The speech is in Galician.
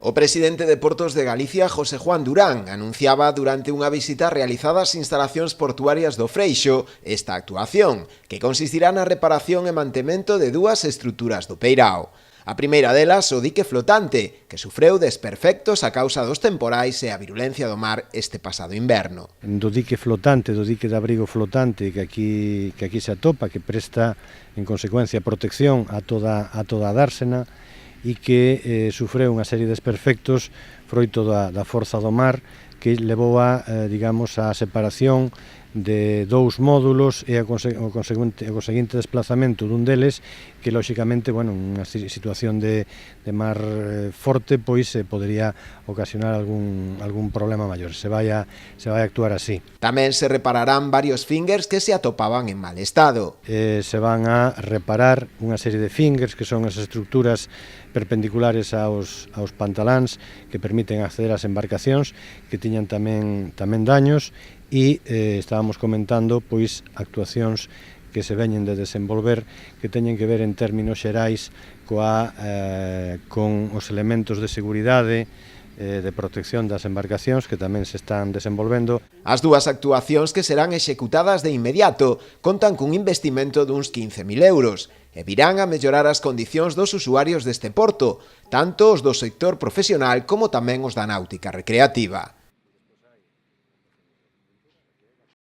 O presidente de Portos de Galicia, José Juan Durán, anunciaba durante unha visita realizada ás instalacións portuarias do Freixo esta actuación, que consistirá na reparación e mantemento de dúas estruturas do Peirao. A primeira delas, o dique flotante, que sufreu desperfectos a causa dos temporais e a virulencia do mar este pasado inverno. Do dique flotante, do dique de abrigo flotante que aquí se atopa, que presta en consecuencia protección a toda a dársena, e que sufreu unha serie de desperfectos froito da forza do mar que levou a, digamos, a separación de dous módulos e o conseguinte desplazamento dun deles que, lóxicamente, bueno, unha situación de mar forte, pois podería ocasionar algún problema maior. Se vai a actuar así. Tamén se repararán varios fingers que se atopaban en mal estado. Se van a reparar unha serie de fingers, que son as estructuras perpendiculares aos pantaláns que permiten acceder ás embarcacións, que tiñan tamén daños, e estábamos comentando pois actuacións que se veñen de desenvolver que teñen que ver en términos xerais con os elementos de seguridade, de protección das embarcacións que tamén se están desenvolvendo. As dúas actuacións que serán executadas de inmediato contan cun investimento duns 15.000 euros e virán a mellorar as condicións dos usuarios deste porto, tanto os do sector profesional como tamén os da náutica recreativa.